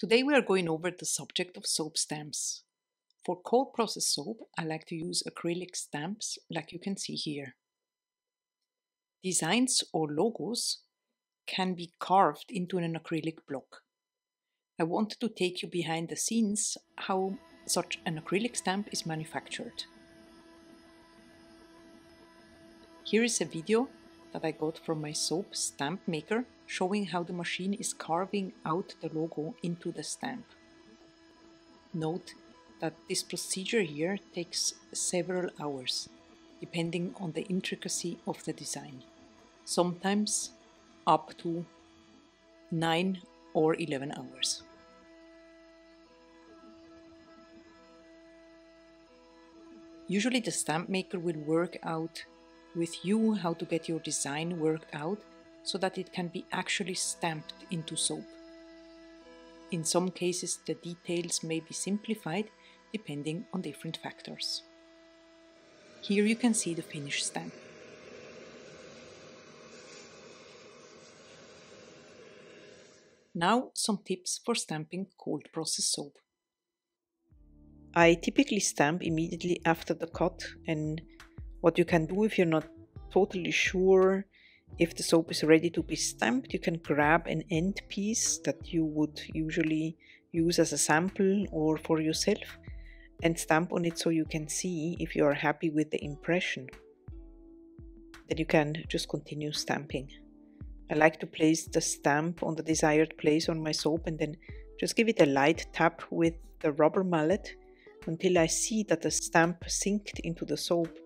Today we are going over the subject of soap stamps. For cold process soap, I like to use acrylic stamps like you can see here. Designs or logos can be carved into an acrylic block. I wanted to take you behind the scenes how such an acrylic stamp is manufactured. Here is a video that I got from my soap stamp maker showing how the machine is carving out the logo into the stamp. Note that this procedure here takes several hours, depending on the intricacy of the design, sometimes up to 9 or 11 hours. Usually the stamp maker will work out with you how to get your design worked out so that it can be actually stamped into soap. In some cases the details may be simplified depending on different factors. Here you can see the finished stamp. Now some tips for stamping cold process soap. I typically stamp immediately after the cut, and what you can do if you're not totally sure if the soap is ready to be stamped, you can grab an end piece that you would usually use as a sample or for yourself and stamp on it so you can see if you are happy with the impression. Then you can just continue stamping. I like to place the stamp on the desired place on my soap and then just give it a light tap with the rubber mallet until I see that the stamp sinked into the soap,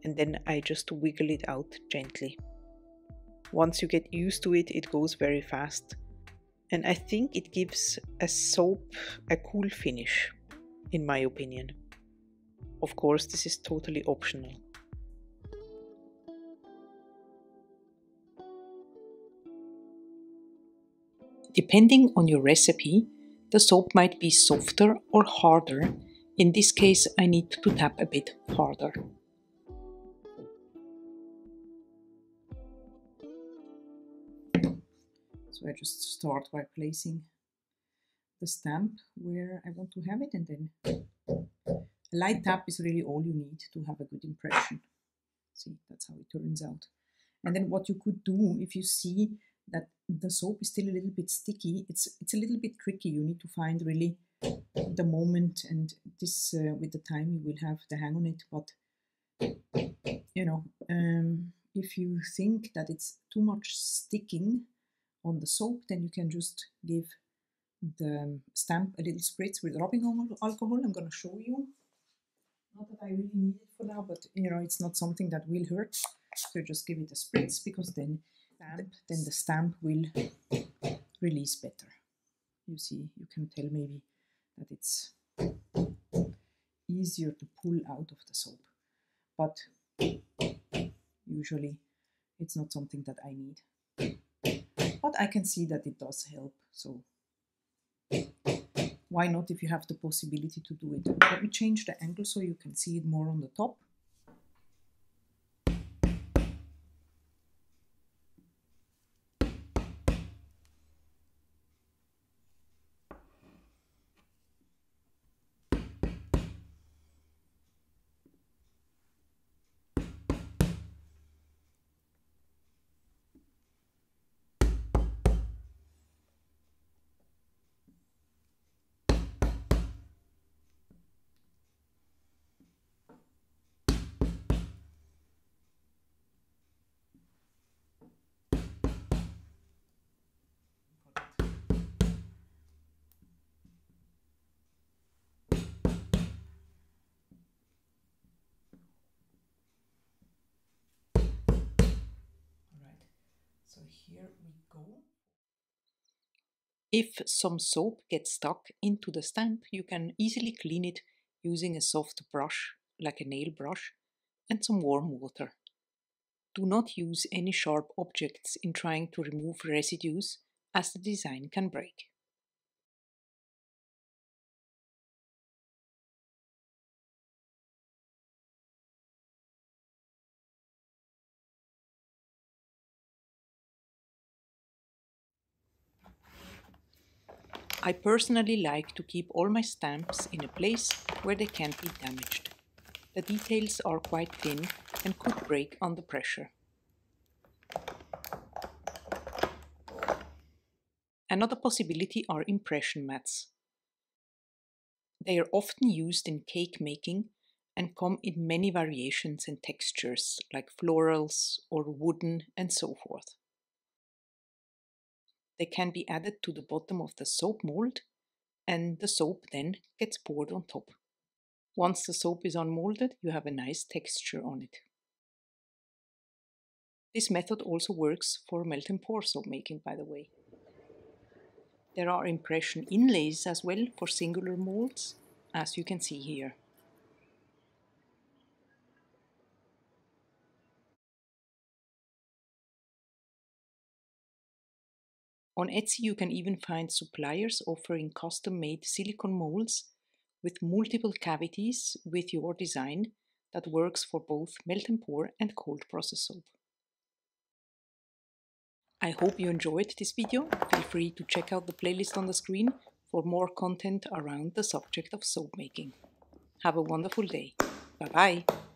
and then I just wiggle it out gently. Once you get used to it, it goes very fast. And I think it gives a soap a cool finish, in my opinion. Of course, this is totally optional. Depending on your recipe, the soap might be softer or harder. In this case, I need to tap a bit harder. So I just start by placing the stamp where I want to have it, and then a light tap is really all you need to have a good impression. See, that's how it turns out. And then what you could do if you see that the soap is still a little bit sticky, it's a little bit tricky. You need to find really the moment, and this with the time you will have the hang on it. But you know, if you think that it's too much sticking on the soap, then you can just give the stamp a little spritz with rubbing alcohol. I'm going to show you. Not that I really need it for now, but you know, it's not something that will hurt. So just give it a spritz, because then the stamp will release better. You see, you can tell maybe that it's easier to pull out of the soap, but usually it's not something that I need. But I can see that it does help, so why not if you have the possibility to do it? Let me change the angle so you can see it more on the top. So here we go. If some soap gets stuck into the stamp, you can easily clean it using a soft brush, like a nail brush, and some warm water. Do not use any sharp objects in trying to remove residues, as the design can break. I personally like to keep all my stamps in a place where they can't be damaged. The details are quite thin and could break under pressure. Another possibility are impression mats. They are often used in cake making and come in many variations and textures like florals or wooden and so forth. They can be added to the bottom of the soap mold and the soap then gets poured on top. Once the soap is unmolded, you have a nice texture on it. This method also works for melt and pour soap making, by the way. There are impression inlays as well for singular molds, as you can see here. On Etsy you can even find suppliers offering custom-made silicone molds with multiple cavities with your design that works for both melt and pour and cold process soap. I hope you enjoyed this video. Feel free to check out the playlist on the screen for more content around the subject of soap making. Have a wonderful day. Bye bye.